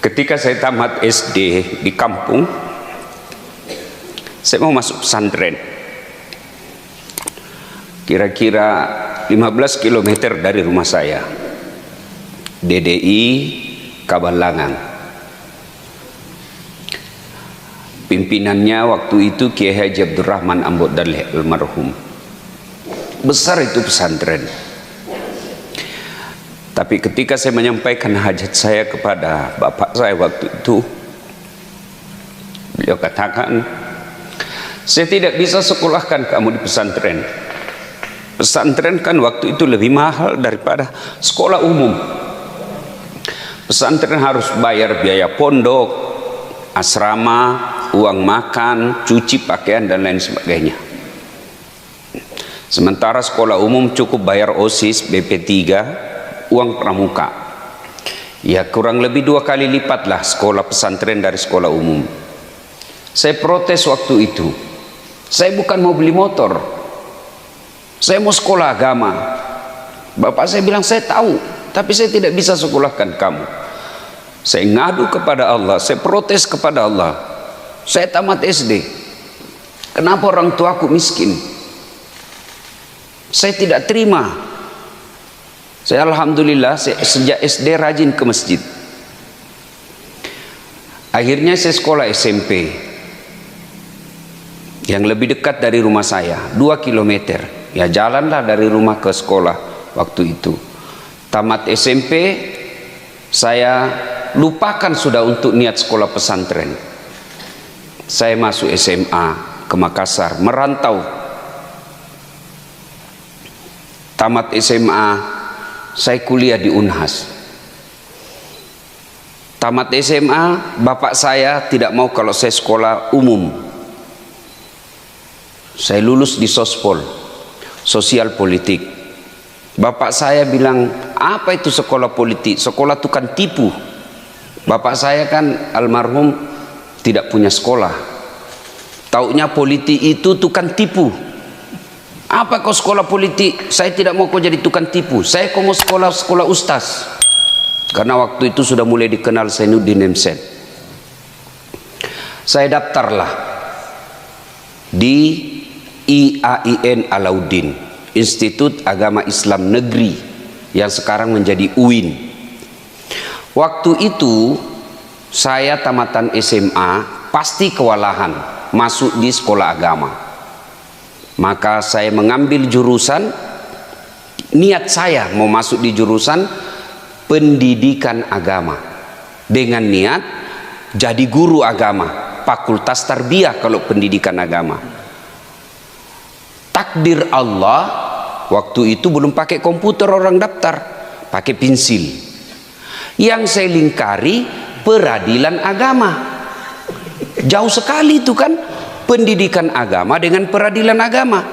Ketika saya tamat SD di kampung, saya mau masuk pesantren. Kira-kira 15 km dari rumah saya, DDI Kabalangan. Pimpinannya waktu itu Kiai Haji Abdurrahman Ambot Daleh almarhum. Besar itu pesantren. Tapi ketika saya menyampaikan hajat saya kepada bapak saya waktu itu, beliau katakan, saya tidak bisa sekolahkan kamu di pesantren. Pesantren kan waktu itu lebih mahal daripada sekolah umum. Pesantren harus bayar biaya pondok, asrama, uang makan, cuci pakaian dan lain sebagainya. Sementara sekolah umum cukup bayar OSIS, BP3, uang pramuka. Ya kurang lebih 2 kali lipat lah sekolah pesantren dari sekolah umum. Saya protes waktu itu. Saya bukan mau beli motor, saya mau sekolah agama. Bapak saya bilang, saya tahu, tapi saya tidak bisa sekolahkan kamu. Saya ngadu kepada Allah, saya protes kepada Allah. Saya tamat SD, kenapa orang tuaku miskin? Saya tidak terima. Saya alhamdulillah sejak SD rajin ke masjid. Akhirnya saya sekolah SMP yang lebih dekat dari rumah saya, 2 km. Ya jalanlah dari rumah ke sekolah waktu itu. Tamat SMP, saya lupakan sudah untuk niat sekolah pesantren. Saya masuk SMA ke Makassar, merantau. Tamat SMA, saya kuliah di Unhas. Tamat SMA, bapak saya tidak mau kalau saya sekolah umum. Saya lulus di Sospol, sosial politik. Bapak saya bilang, apa itu sekolah politik? Sekolah itu kan tipu. Bapak saya kan almarhum tidak punya sekolah. Taunya politik itu tukang tipu. Apa kau sekolah politik? Saya tidak mau kau jadi tukang tipu. Saya kau mau sekolah ustaz. Karena waktu itu sudah mulai dikenal Zainuddin Nemsen. Saya daftarlah di IAIN Alauddin, Institut Agama Islam Negeri, yang sekarang menjadi UIN. Waktu itu saya tamatan SMA pasti kewalahan masuk di sekolah agama. Maka saya mengambil jurusan, niat saya mau masuk di jurusan pendidikan agama dengan niat jadi guru agama, fakultas tarbiyah kalau pendidikan agama. Takdir Allah, waktu itu belum pakai komputer orang daftar, pakai pensil. Yang saya lingkari peradilan agama. Jauh sekali itu kan, pendidikan agama dengan peradilan agama.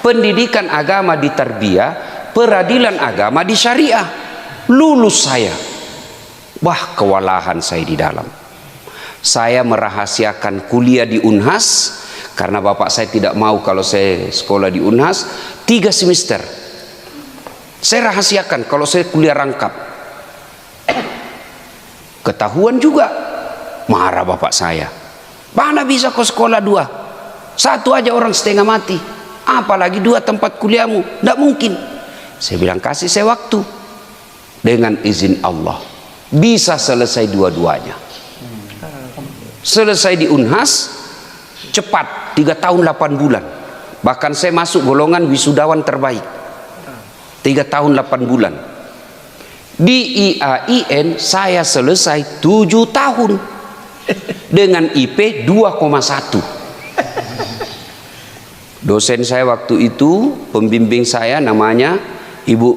Pendidikan agama di tarbiyah, peradilan agama di syariah. Lulus saya. Wah, kewalahan saya di dalam. Saya merahasiakan kuliah di Unhas, karena bapak saya tidak mau kalau saya sekolah di Unhas 3 semester. Saya rahasiakan kalau saya kuliah rangkap. Ketahuan juga, marah bapak saya. Mana bisa kau sekolah 2? 1 aja orang setengah mati, apalagi 2 tempat kuliahmu, tidak mungkin. Saya bilang, kasih saya waktu. Dengan izin Allah bisa selesai dua-duanya. Selesai di Unhas cepat, 3 tahun 8 bulan. Bahkan saya masuk golongan wisudawan terbaik, 3 tahun 8 bulan. Di IAIN saya selesai 7 tahun dengan IP 2,1. Dosen saya waktu itu, pembimbing saya namanya Ibu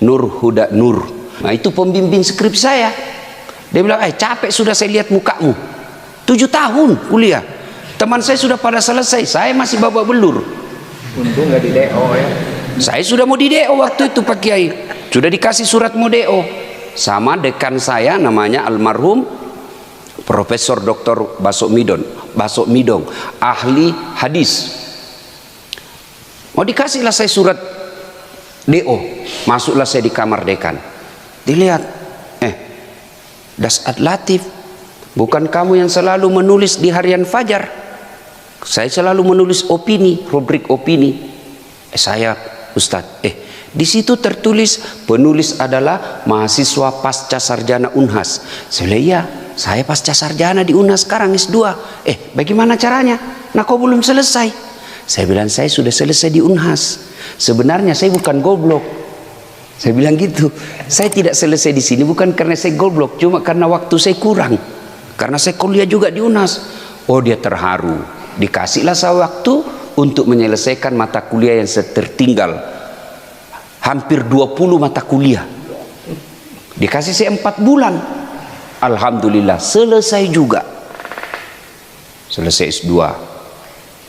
Nur Huda Nur. Nah itu pembimbing skrip saya. Dia bilang, capek sudah saya lihat mukamu, 7 tahun kuliah. Teman saya sudah pada selesai, saya masih babak belur. Untung nggak di DO ya. Saya sudah mau di DO waktu itu Pak Kiai. Sudah dikasih surat mau DO. Sama dekan saya namanya almarhum Profesor Dr. Basok Midong, ahli hadis. Mau dikasihlah saya surat DO. Masuklah saya di kamar dekan. Dilihat, Dasat Latif Bukan kamu yang selalu menulis di harian Fajar. Saya selalu menulis opini, rubrik opini. Saya Ustadz, di situ tertulis penulis adalah mahasiswa pasca sarjana Unhas. Saya bilang, iya, saya pasca sarjana di Unhas sekarang S2. Bagaimana caranya? Nah, kau belum selesai. Saya bilang, saya sudah selesai di Unhas. Sebenarnya saya bukan goblok. Saya bilang gitu. Saya tidak selesai di sini bukan karena saya goblok, cuma karena waktu saya kurang. Karena saya kuliah juga di Unhas. Oh, dia terharu. Dikasihlah saya waktu untuk menyelesaikan mata kuliah yang tertinggal. Hampir 20 mata kuliah. Dikasih saya 4 bulan. Alhamdulillah selesai juga. Selesai S2.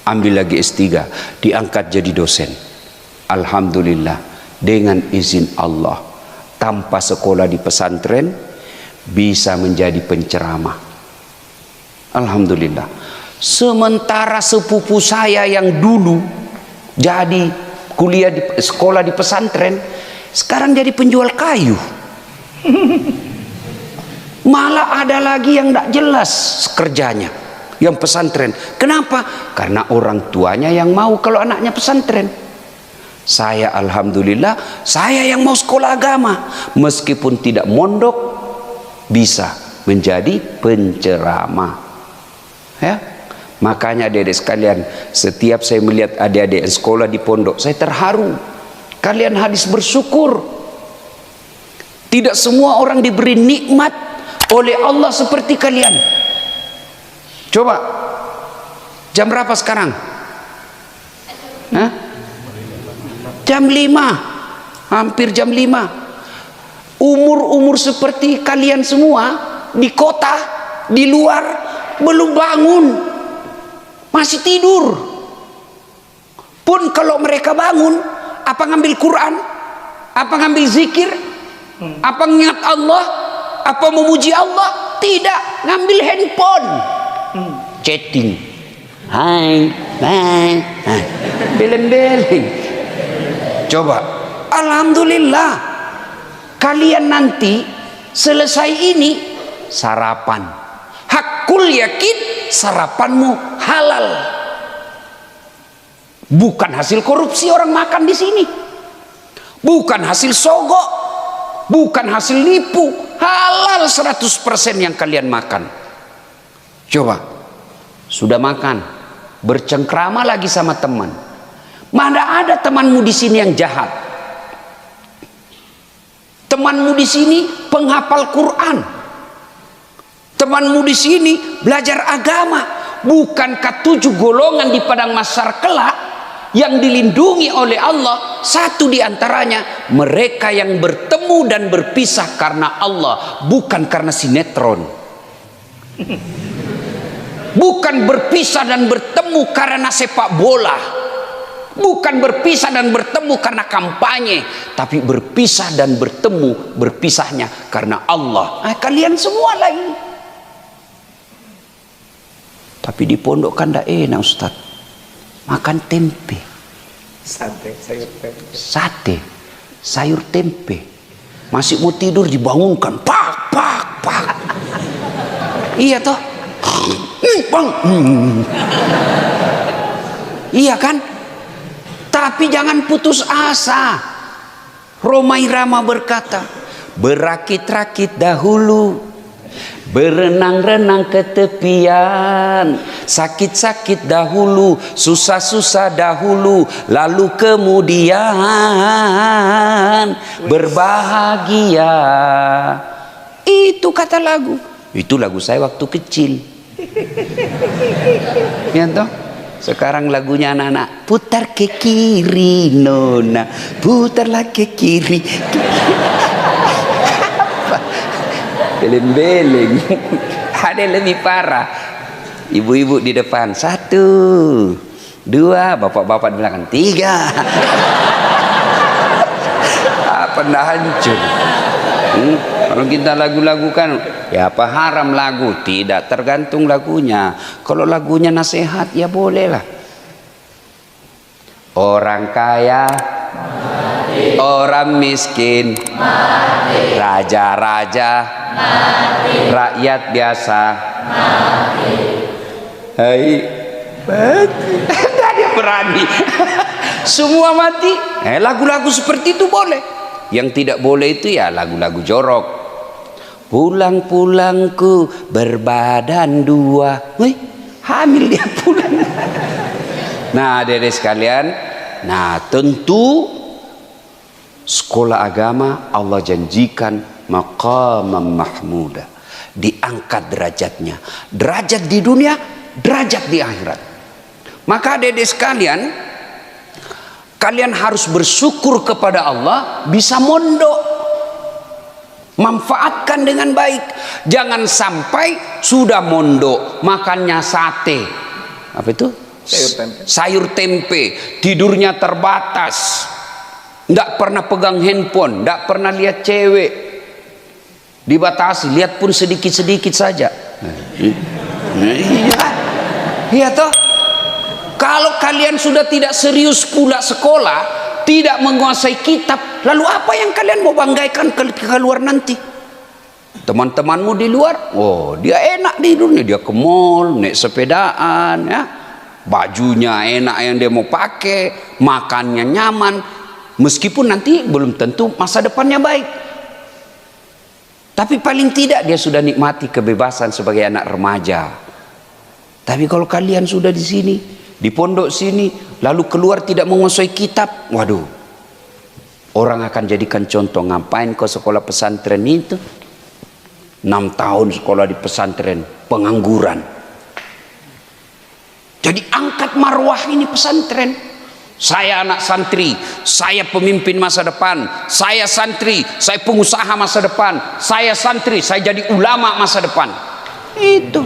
Ambil lagi S3. Diangkat jadi dosen. Alhamdulillah. Dengan izin Allah. Tanpa sekolah di pesantren. Bisa menjadi penceramah. Alhamdulillah. Sementara sepupu saya yang dulu jadi kuliah di sekolah di pesantren, sekarang jadi penjual kayu. Malah ada lagi yang tidak jelas kerjanya, yang pesantren. Kenapa? Karena orang tuanya yang mau kalau anaknya pesantren. Saya alhamdulillah, saya yang mau sekolah agama, meskipun tidak mondok, bisa menjadi penceramah. Ya. Makanya adik-adik sekalian, setiap saya melihat adik-adik sekolah di pondok, saya terharu. Kalian harus bersyukur. Tidak semua orang diberi nikmat oleh Allah seperti kalian. Coba, jam berapa sekarang? Hah? Jam 5, hampir jam 5. Umur-umur seperti kalian semua di kota, di luar, belum bangun. Masih tidur. Pun kalau mereka bangun, apa ngambil Quran? Apa ngambil zikir? Apa ingat Allah? Apa memuji Allah? Tidak, ngambil handphone. Chatting. Hai, bye. Beleng-beleng. Coba. Alhamdulillah. Kalian nanti selesai ini sarapan. Hakul yakin sarapanmu halal. Bukan hasil korupsi orang makan di sini. Bukan hasil sogok. Bukan hasil nipu. Halal 100% yang kalian makan. Coba. Sudah makan. Bercengkrama lagi sama teman. Mana ada temanmu di sini yang jahat? Temanmu di sini penghafal Quran. Temanmu di sini belajar agama. Bukankah 7 golongan di padang mahsyar kelak yang dilindungi oleh Allah, satu di antaranya mereka yang bertemu dan berpisah karena Allah, bukan karena sinetron. Bukan berpisah dan bertemu karena sepak bola. Bukan berpisah dan bertemu karena kampanye, tapi berpisah dan bertemu, berpisahnya karena Allah. Kalian semua lagi. Tapi di pondok kan tidak enak, Ustaz. Makan tempe. Sate, sayur tempe. Sate, sayur tempe. Masih mau tidur dibangunkan. Pak, pak, pak. Iya toh? Bang. Iya kan? Tapi jangan putus asa. Rhoma Irama berkata, berakit-rakit dahulu, berenang-renang ke tepian, sakit-sakit dahulu, susah-susah dahulu, lalu kemudian berbahagia. Itu kata lagu. Itu lagu saya waktu kecil. Ya toh? Sekarang lagunya anak-anak, putar ke kiri nona, putarlah ke kiri. Beleng-beleng. Ada lebih parah. Ibu-ibu di depan 1, 2, bapak-bapak di belakang 3. Pernah hancur. Kalau kita lagu-lagu kan, ya apa haram lagu? Tidak, tergantung lagunya. Kalau lagunya nasihat, ya bolehlah. Orang kaya mati, orang miskin mati, raja-raja Mati. Rakyat biasa. Mati. Hai. Mati. Enggak dia berani. Semua mati. Lagu-lagu seperti itu boleh. Yang tidak boleh itu ya lagu-lagu jorok. Pulang-pulangku berbadan dua. Wih, hamil dia pulang. Nah, adik-adik sekalian, nah tentu sekolah agama Allah janjikan maqamam mahmuda, diangkat derajatnya, derajat di dunia, derajat di akhirat. Maka adik-adik sekalian, kalian harus bersyukur kepada Allah bisa mondok, manfaatkan dengan baik. Jangan sampai sudah mondok makannya sate, apa itu, sayur tempe, tidurnya terbatas, tidak pernah pegang handphone, tidak pernah lihat cewek, dibatasi, lihat pun sedikit-sedikit saja. Iya toh. Kalau kalian sudah tidak serius pula sekolah, tidak menguasai kitab, lalu apa yang kalian mau banggakan ke luar nanti? Teman-temanmu di luar, oh dia enak tidurnya, dia ke mall, naik sepedaan, ya, bajunya enak yang dia mau pakai, makannya nyaman, meskipun nanti belum tentu masa depannya baik, tapi paling tidak dia sudah nikmati kebebasan sebagai anak remaja. Tapi kalau kalian sudah di sini, di pondok sini, lalu keluar tidak menguasai kitab, waduh, orang akan jadikan contoh. Ngapain kau sekolah pesantren itu? 6 tahun sekolah di pesantren, pengangguran. Jadi angkat marwah ini pesantren. Saya anak santri, saya pemimpin masa depan, saya santri, saya pengusaha masa depan, saya santri, saya jadi ulama masa depan. Itu.